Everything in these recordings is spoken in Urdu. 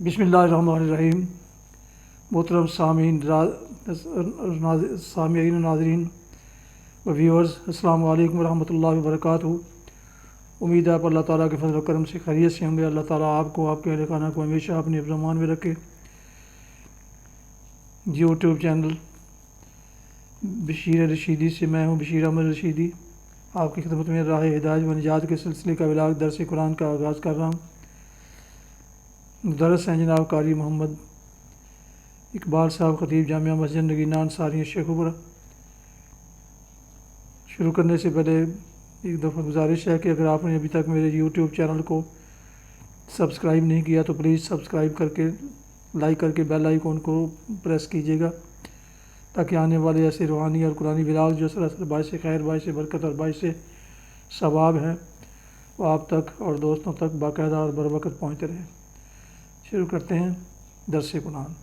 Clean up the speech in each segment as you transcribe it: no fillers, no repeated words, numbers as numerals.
بسم اللہ الرحمن الرحیم۔ محترم سامعین و ناظرین و ویورز، السلام علیکم ورحمۃ اللہ وبرکاتہ۔ امید ہے آپ اللہ تعالیٰ کے فضل و کرم سے خیریت سے ہوں گے۔ اللہ تعالیٰ آپ کو، آپ کے اہل خانہ کو ہمیشہ اپنے حفظ و امان میں رکھے۔ یوٹیوب چینل بشیر رشیدی سے میں ہوں بشیر احمد رشیدی، آپ کی خدمت میں راہ ہدایت و نجات کے سلسلے کا ولاغ درس قرآن کا آغاز کر رہا ہوں۔ درس ہیں جناب قاری محمد اقبال صاحب، خطیب جامعہ مسجد نگینہ انصاریہ شیخوپورہ۔ شروع کرنے سے پہلے ایک دفعہ گزارش ہے کہ اگر آپ نے ابھی تک میرے یوٹیوب چینل کو سبسکرائب نہیں کیا تو پلیز سبسکرائب کر کے لائک کر کے بیل آئیکن کو پریس کیجیے گا، تاکہ آنے والے ایسے روحانی اور قرآنی ولاغ جو سراسر باعث خیر، باعث برکت اور باعث ثواب ہیں وہ آپ تک اور دوستوں تک باقاعدہ اور بر وقت پہنچتے رہیں۔ شروع کرتے ہیں درس قرآن۔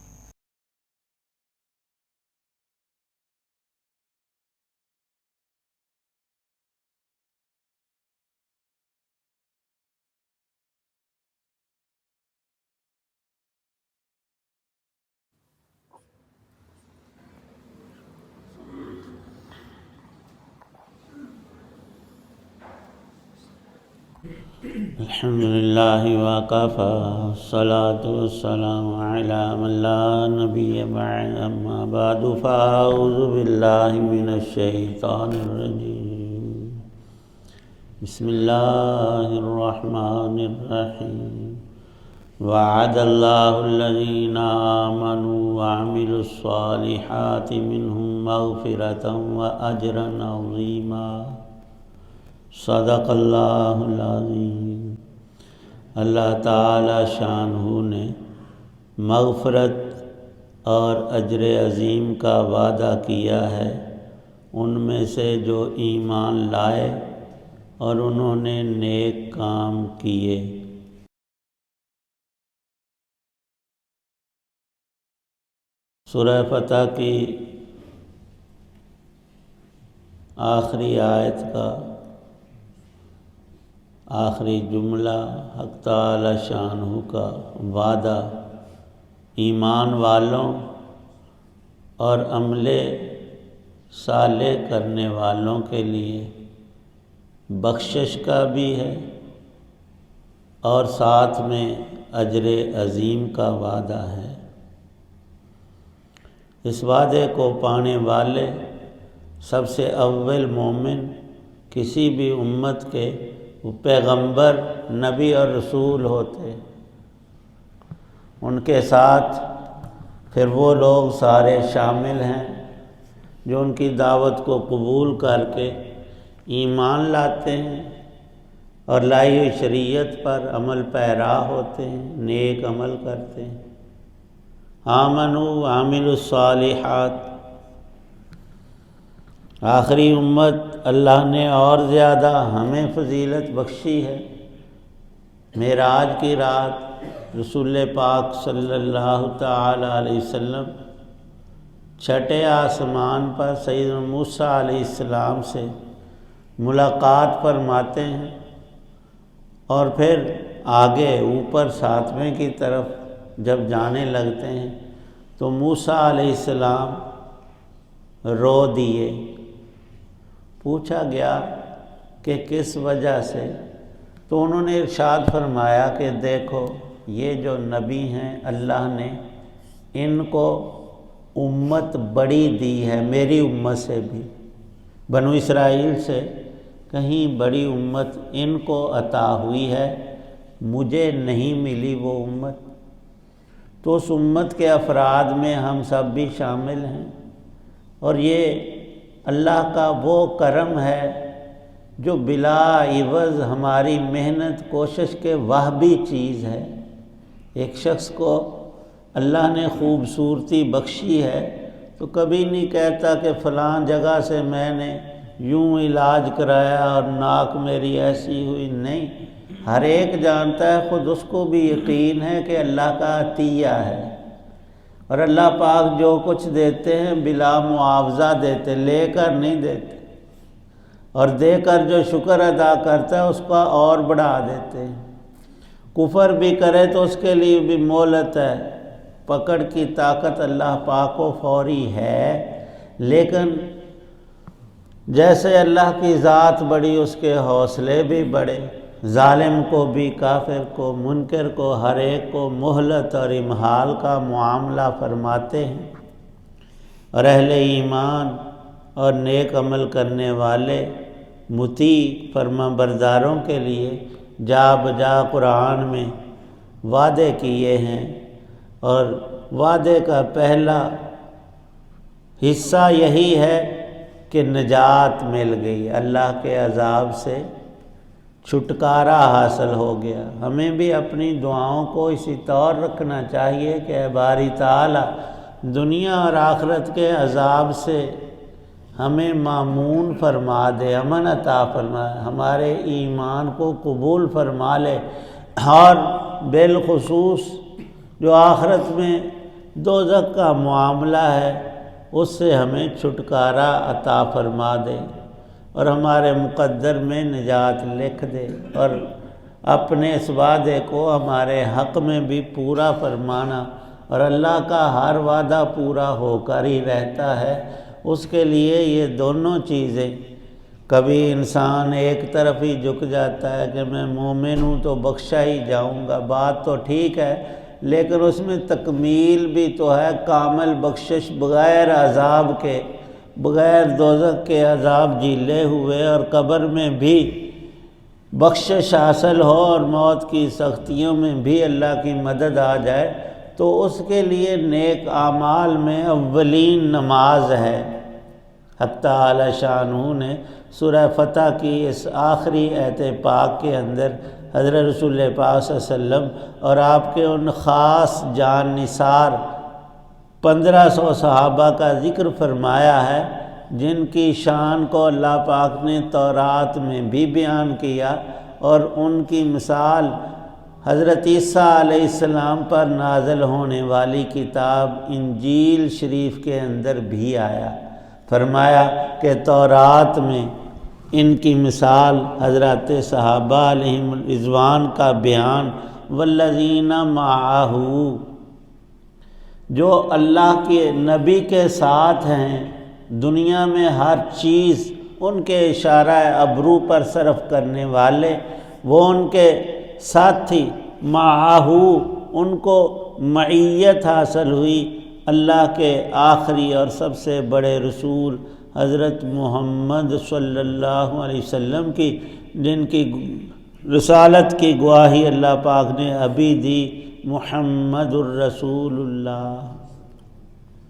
الحمدللہ وکفی والصلاة والسلام علی من لا نبی بعد، اما بعد فاعوذ باللہ من الشیطان الرجیم۔ بسم اللہ الرحمن الرحیم۔ وعد اللہ الذین آمنوا وعملوا الصالحات منہم مغفرۃ واجرا عظیما۔ صدق اللہ العظیم۔ اللہ تعالی شانہ نے مغفرت اور اجر عظیم کا وعدہ کیا ہے ان میں سے جو ایمان لائے اور انہوں نے نیک کام کیے۔ سورہ فتح کی آخری آیت کا آخری جملہ حق تعالی شانہ کا وعدہ ایمان والوں اور عمل صالح کرنے والوں کے لیے بخشش کا بھی ہے اور ساتھ میں اجر عظیم کا وعدہ ہے۔ اس وعدے کو پانے والے سب سے اول مومن کسی بھی امت کے وہ پیغمبر، نبی اور رسول ہوتے، ان کے ساتھ پھر وہ لوگ سارے شامل ہیں جو ان کی دعوت کو قبول کر کے ایمان لاتے ہیں اور لائی ہوئی شریعت پر عمل پیرا ہوتے ہیں، نیک عمل کرتے ہیں۔ آمنوا وعملوا الصالحات، آخری امت اللہ نے اور زیادہ ہمیں فضیلت بخشی ہے۔ معراج کی رات رسول پاک صلی اللہ تعالی علیہ وسلم چھٹے آسمان پر سیدنا موسیٰ علیہ السلام سے ملاقات فرماتے ہیں اور پھر آگے اوپر ساتویں کی طرف جب جانے لگتے ہیں تو موسیٰ علیہ السلام رو دیے۔ پوچھا گیا کہ کس وجہ سے، تو انہوں نے ارشاد فرمایا کہ دیکھو یہ جو نبی ہیں اللہ نے ان کو امت بڑی دی ہے، میری امت سے بھی، بنو اسرائیل سے کہیں بڑی امت ان کو عطا ہوئی ہے، مجھے نہیں ملی وہ امت۔ تو اس امت کے افراد میں ہم سب بھی شامل ہیں، اور یہ اللہ کا وہ کرم ہے جو بلا عوض ہماری محنت کوشش کے وہبی چیز ہے۔ ایک شخص کو اللہ نے خوبصورتی بخشی ہے تو کبھی نہیں کہتا کہ فلاں جگہ سے میں نے یوں علاج کرایا اور ناک میری ایسی ہوئی، نہیں، ہر ایک جانتا ہے، خود اس کو بھی یقین ہے کہ اللہ کا عطیہ ہے، اور اللہ پاک جو کچھ دیتے ہیں بلا معاوضہ دیتے، لے کر نہیں دیتے، اور دے کر جو شکر ادا کرتا ہے اس کا اور بڑھا دیتے ہیں۔ کفر بھی کرے تو اس کے لیے بھی مہلت ہے، پکڑ کی طاقت اللہ پاک کو فوری ہے، لیکن جیسے اللہ کی ذات بڑی اس کے حوصلے بھی بڑے، ظالم کو بھی، کافر کو، منکر کو، ہر ایک کو مہلت اور امہال کا معاملہ فرماتے ہیں، اور اہل ایمان اور نیک عمل کرنے والے مطیع فرما برداروں کے لیے جا بجا قرآن میں وعدے کیے ہیں، اور وعدے کا پہلا حصہ یہی ہے کہ نجات مل گئی، اللہ کے عذاب سے چھٹکارا حاصل ہو گیا۔ ہمیں بھی اپنی دعاؤں کو اسی طور رکھنا چاہیے کہ اے باری تعالی دنیا اور آخرت کے عذاب سے ہمیں مامون فرما دے، امن عطا فرما، ہمارے ایمان کو قبول فرما لے، اور بالخصوص جو آخرت میں دوزخ کا معاملہ ہے اس سے ہمیں چھٹکارا عطا فرما دے، اور ہمارے مقدر میں نجات لکھ دے، اور اپنے اس وعدے کو ہمارے حق میں بھی پورا فرمانا، اور اللہ کا ہر وعدہ پورا ہو کر ہی رہتا ہے۔ اس کے لیے یہ دونوں چیزیں، کبھی انسان ایک طرف ہی جھک جاتا ہے کہ میں مومن ہوں تو بخشا ہی جاؤں گا، بات تو ٹھیک ہے، لیکن اس میں تکمیل بھی تو ہے، کامل بخشش بغیر عذاب کے، بغیر دوزخ کے عذاب جھیلے ہوئے، اور قبر میں بھی بخشش حاصل ہو، اور موت کی سختیوں میں بھی اللہ کی مدد آ جائے، تو اس کے لیے نیک اعمال میں اولین نماز ہے۔ حق تعالی شانہ نے سورہ فتح کی اس آخری آیت پاک کے اندر حضرت رسول پاک صلی اللہ علیہ وسلم اور آپ کے ان خاص جان نثار 1500 صحابہ کا ذکر فرمایا ہے، جن کی شان کو اللہ پاک نے تورات میں بھی بیان کیا، اور ان کی مثال حضرت عیسیٰ علیہ السلام پر نازل ہونے والی کتاب انجیل شریف کے اندر بھی آیا۔ فرمایا کہ تورات میں ان کی مثال حضرات صحابہ علیہم الرضوان کا بیان، والذین معہ، جو اللہ کے نبی کے ساتھ ہیں، دنیا میں ہر چیز ان کے اشارہ ابرو پر صرف کرنے والے، وہ ان کے ساتھی، معہ، ان کو معیت حاصل ہوئی اللہ کے آخری اور سب سے بڑے رسول حضرت محمد صلی اللہ علیہ وسلم کی، جن کی رسالت کی گواہی اللہ پاک نے ابھی دی، محمد الرسول اللہ۔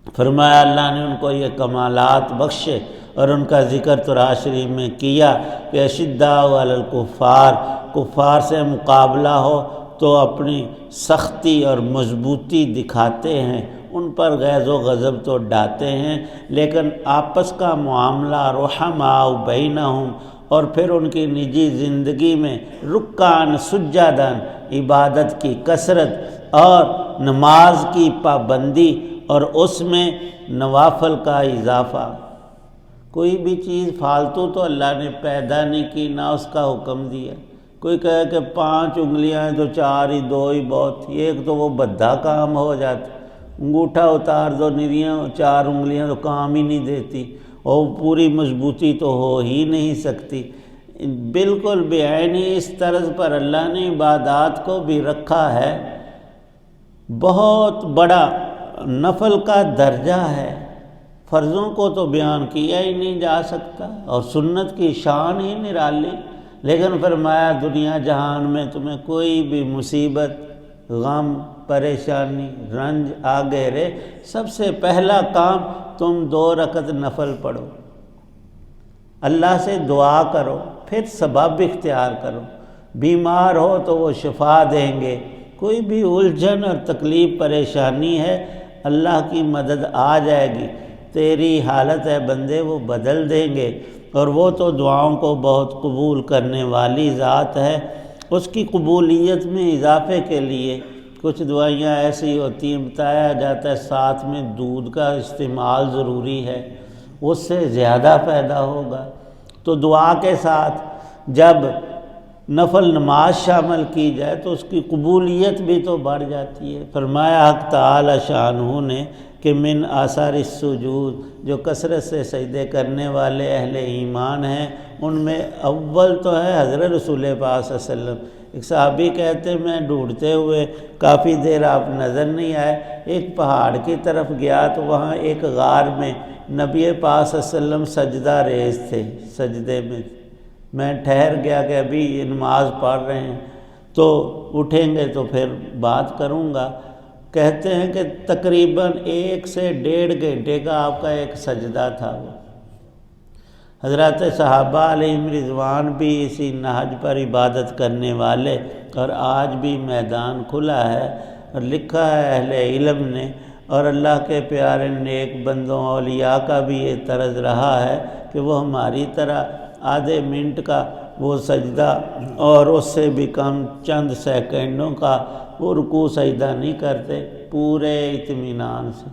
فرمایا اللہ نے ان کو یہ کمالات بخشے، اور ان کا ذکر قرآن شریف میں کیا کہ اشداء علی الکفار، کفار سے مقابلہ ہو تو اپنی سختی اور مضبوطی دکھاتے ہیں، ان پر غیظ و غضب تو ڈھاتے ہیں، لیکن آپس کا معاملہ رحماء بینہم، اور پھر ان کی نجی زندگی میں رکعان سجداً، عبادت کی کثرت اور نماز کی پابندی، اور اس میں نوافل کا اضافہ۔ کوئی بھی چیز فالتو تو اللہ نے پیدا نہیں کی، نہ اس کا حکم دیا۔ کوئی کہے کہ 5 انگلیاں ہیں تو 4 ہی، 2 ہی بہت، ایک تو وہ بدھا کام ہو جاتا، انگوٹھا اتار دو، نریاں 4 انگلیاں تو کام ہی نہیں دیتی، اور پوری مضبوطی تو ہو ہی نہیں سکتی۔ بالکل بعینی اس طرز پر اللہ نے عبادات کو بھی رکھا ہے، بہت بڑا نفل کا درجہ ہے، فرضوں کو تو بیان کیا ہی نہیں جا سکتا، اور سنت کی شان ہی نرالی، لیکن فرمایا دنیا جہان میں تمہیں کوئی بھی مصیبت، غم، پریشانی، رنج آ گہرے، سب سے پہلا کام تم 2 رکعت نفل پڑھو، اللہ سے دعا کرو، پھر سبب اختیار کرو، بیمار ہو تو وہ شفا دیں گے، کوئی بھی الجھن اور تکلیف پریشانی ہے، اللہ کی مدد آ جائے گی، تیری حالت ہے بندے وہ بدل دیں گے، اور وہ تو دعاؤں کو بہت قبول کرنے والی ذات ہے۔ اس کی قبولیت میں اضافے کے لیے کچھ دعائیاں ایسی ہوتی ہیں، بتایا جاتا ہے ساتھ میں دودھ کا استعمال ضروری ہے، اس سے زیادہ پیدا ہوگا۔ تو دعا کے ساتھ جب نفل نماز شامل کی جائے تو اس کی قبولیت بھی تو بڑھ جاتی ہے۔ فرمایا حق تعالی شانہ نے کہ من آثار السجود، جو کثرت سے سجدے کرنے والے اہل ایمان ہیں ان میں اول تو ہے حضرت رسول پاک صلی اللہ علیہ وسلم۔ ایک صحابی کہتے میں ڈھونڈتے ہوئے کافی دیر آپ نظر نہیں آئے، ایک پہاڑ کی طرف گیا تو وہاں ایک غار میں نبی پاک صلی اللہ علیہ وسلم سجدہ ریز تھے، سجدے میں ٹھہر گیا کہ ابھی یہ نماز پڑھ رہے ہیں تو اٹھیں گے تو پھر بات کروں گا۔ کہتے ہیں کہ تقریباً 1 سے 1.5 گھنٹے کا آپ کا ایک سجدہ تھا۔ وہ حضرات صحابہ علیہم رضوان بھی اسی نہج پر عبادت کرنے والے، اور آج بھی میدان کھلا ہے، اور لکھا ہے اہل علم نے، اور اللہ کے پیارے نیک بندوں اولیاء کا بھی یہ طرز رہا ہے کہ وہ ہماری طرح آدھے منٹ کا وہ سجدہ اور اس سے بھی کم چند سیکنڈوں کا وہ رکوع سجدہ نہیں کرتے، پورے اطمینان سے۔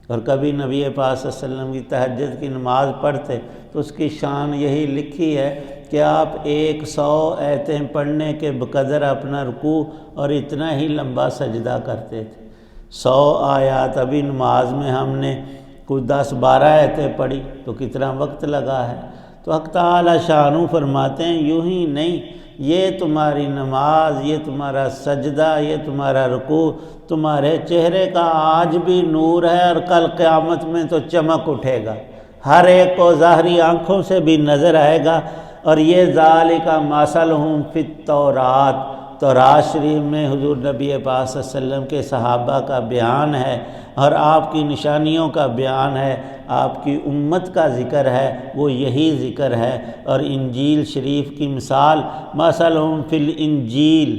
اور کبھی نبی پاک صلی اللہ علیہ وسلم کی تہجد کی نماز پڑھتے تو اس کی شان یہی لکھی ہے کہ آپ 100 آیتیں پڑھنے کے بقدر اپنا رکوع اور اتنا ہی لمبا سجدہ کرتے تھے۔ 100 آیات، ابھی نماز میں ہم نے کچھ 10-12 آیتیں پڑھی تو کتنا وقت لگا ہے۔ تو حق تعالی شانہ فرماتے ہیں یوں ہی نہیں، یہ تمہاری نماز، یہ تمہارا سجدہ، یہ تمہارا رکوع تمہارے چہرے کا آج بھی نور ہے، اور کل قیامت میں تو چمک اٹھے گا، ہر ایک کو ظاہری آنکھوں سے بھی نظر آئے گا۔ اور یہ ذالک مثلہم فی التورات، تورات شریف میں حضور نبی پاک صلی اللہ علیہ وسلم کے صحابہ کا بیان ہے، اور آپ کی نشانیوں کا بیان ہے، آپ کی امت کا ذکر ہے، وہ یہی ذکر ہے۔ اور انجیل شریف کی مثال مثلہم فی الانجیل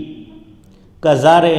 کزرع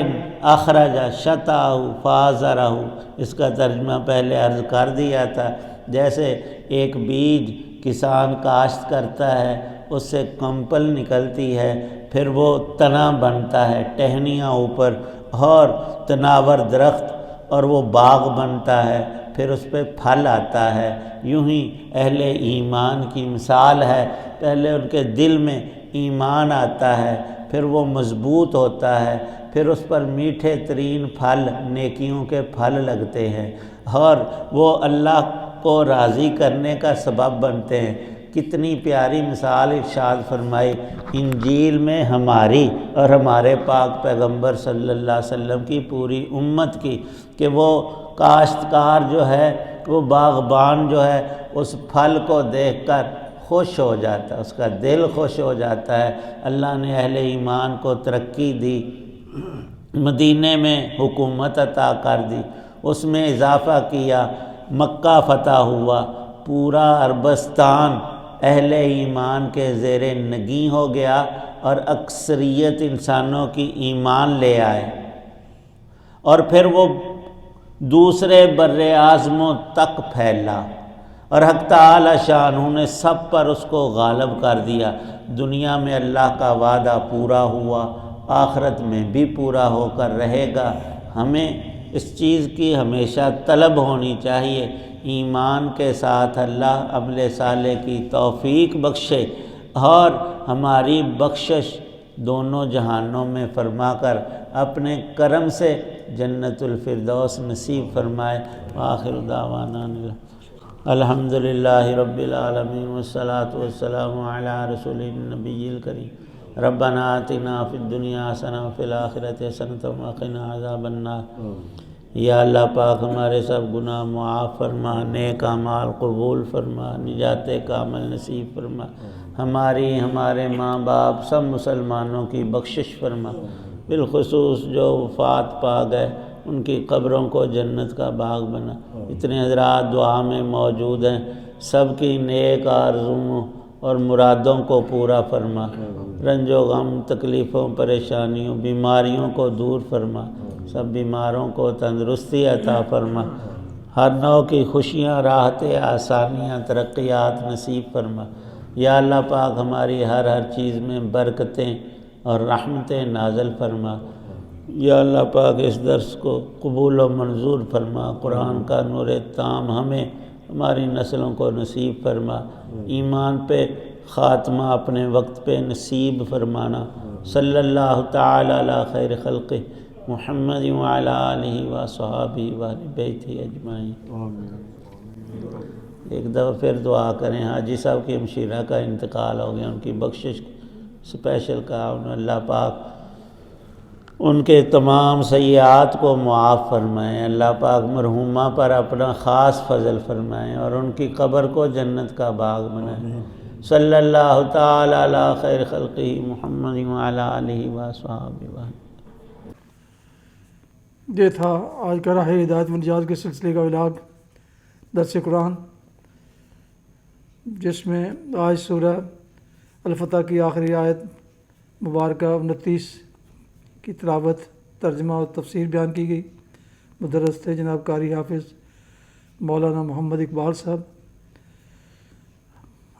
اخرج شطأہ فآزرہ، اس کا ترجمہ پہلے عرض کر دیا تھا۔ جیسے ایک بیج کسان کاشت کرتا ہے، اس سے کمپل نکلتی ہے، پھر وہ تنا بنتا ہے، ٹہنیاں اوپر، اور تناور درخت، اور وہ باغ بنتا ہے، پھر اس پہ پھل آتا ہے۔ یوں ہی اہل ایمان کی مثال ہے، پہلے ان کے دل میں ایمان آتا ہے، پھر وہ مضبوط ہوتا ہے، پھر اس پر میٹھے ترین پھل، نیکیوں کے پھل لگتے ہیں، اور وہ اللہ کو راضی کرنے کا سبب بنتے ہیں۔ کتنی پیاری مثال ارشاد فرمائی انجیل میں ہماری اور ہمارے پاک پیغمبر صلی اللہ علیہ وسلم کی پوری امت کی، کہ وہ کاشتکار جو ہے، وہ باغبان جو ہے، اس پھل کو دیکھ کر خوش ہو جاتا ہے، اس کا دل خوش ہو جاتا ہے۔ اللہ نے اہل ایمان کو ترقی دی، مدینے میں حکومت عطا کر دی، اس میں اضافہ کیا، مکہ فتح ہوا، پورا عربستان اہل ایمان کے زیر نگیں ہو گیا، اور اکثریت انسانوں کی ایمان لے آئے، اور پھر وہ دوسرے بر اعظموں تک پھیلا، اور حق تعالی شانہ نے سب پر اس کو غالب کر دیا۔ دنیا میں اللہ کا وعدہ پورا ہوا، آخرت میں بھی پورا ہو کر رہے گا۔ ہمیں اس چیز کی ہمیشہ طلب ہونی چاہیے، ایمان کے ساتھ اللہ عمل صالح کی توفیق بخشے، اور ہماری بخشش دونوں جہانوں میں فرما کر اپنے کرم سے جنت الفردوس نصیب فرمائے۔ وآخر دعوانا الحمدللہ رب العالمین، والصلاة والسلام علی رسول النبی الکریم۔ ربنا آتنا فی الدنیا حسنہ وفی الآخرۃ حسنۃ وقنا عذاب النار۔ یا اللہ پاک ہمارے سب گناہ معاف فرما، نیک اعمال قبول فرما، نجات کامل نصیب فرما، ہماری، ہمارے ماں باپ، سب مسلمانوں کی بخشش فرما، بالخصوص جو وفات پا گئے ان کی قبروں کو جنت کا باغ بنا۔ اتنے حضرات دعا میں موجود ہیں، سب کی نیک آرزوؤں اور مرادوں کو پورا فرما، رنج و غم، تکلیفوں، پریشانیوں، بیماریوں کو دور فرما، سب بیماروں کو تندرستی عطا فرما، ہر نوع کی خوشیاں، راحتیں، آسانیاں، ترقیات نصیب فرما۔ یا اللہ پاک ہماری ہر چیز میں برکتیں اور رحمتیں نازل فرما۔ یا اللہ پاک اس درس کو قبول و منظور فرما، قرآن کا نور تام ہمیں، ہماری نسلوں کو نصیب فرما، ایمان پہ خاتمہ اپنے وقت پہ نصیب فرمانا۔ صلی اللہ تعالی علی خیر خلقہ محمد وعلی آلہ وصحابہ وآل بیتہ اجمعین۔ ایک دفعہ پھر دعا کریں، حاجی صاحب کی ہمشیرہ کا انتقال ہو گیا، ان کی بخشش اسپیشل کہا انہوں، اللہ پاک ان کے تمام سیئات کو معاف فرمائیں، اللہ پاک مرحومہ پر اپنا خاص فضل فرمائیں اور ان کی قبر کو جنت کا باغ بنائیں۔ صلی اللہ تعالی علی خیر خلقہ محمد وعلی آلہ وصحبہ۔ یہ تھا آج کا راہ ہدایت و نجات کے سلسلے کا ولاگ درس قرآن، جس میں آج سورہ الفتح کی آخری آیت مبارکہ 29 کی تلاوت، ترجمہ اور تفسیر بیان کی گئی۔ مدرس تھے جناب قاری حافظ مولانا محمد اقبال صاحب۔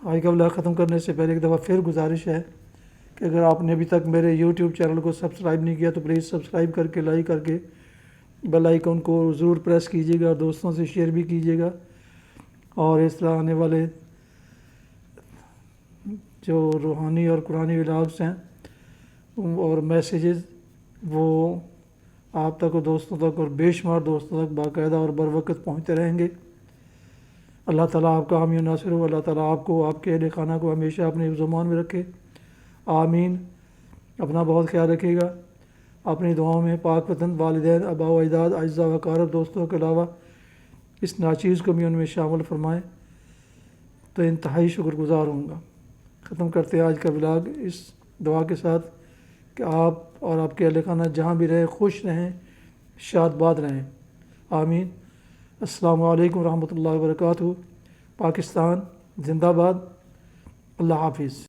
آج کا ولاگ ختم کرنے سے پہلے ایک دفعہ پھر گزارش ہے کہ اگر آپ نے ابھی تک میرے یوٹیوب چینل کو سبسکرائب نہیں کیا تو پلیز سبسکرائب کر کے لائک کر کے بیل آئیکن کو ضرور پریس کیجیے گا اور دوستوں سے شیئر بھی کیجیے گا، اور اس طرح آنے والے جو روحانی اور قرآنی ولاگس ہیں اور میسیجز وہ آپ تک اور دوستوں تک اور بے شمار دوستوں تک باقاعدہ اور بر وقت پہنچتے رہیں گے۔ اللہ تعالیٰ آپ کا حامی و ناصر ہو، اللہ تعالیٰ آپ کو، آپ کے اہل خانہ کو ہمیشہ اپنے حفظ و امان میں رکھے، آمین۔ اپنا بہت خیال رکھیے گا، اپنی دعاؤں میں پاک وطن، والدین، آباء و اجداد، اعزاء و اقارب، دوستوں کے علاوہ اس ناچیز کو بھی ان میں شامل فرمائیں تو انتہائی شکر گزار ہوں گا۔ ختم کرتے ہیں آج کا ولاگ اس دعا کے ساتھ کہ آپ اور آپ کے اہل خانہ جہاں بھی رہیں خوش رہیں، شاد باد رہیں، آمین۔ السلام علیکم ورحمۃ اللہ وبرکاتہ۔ پاکستان زندہ باد۔ اللہ حافظ۔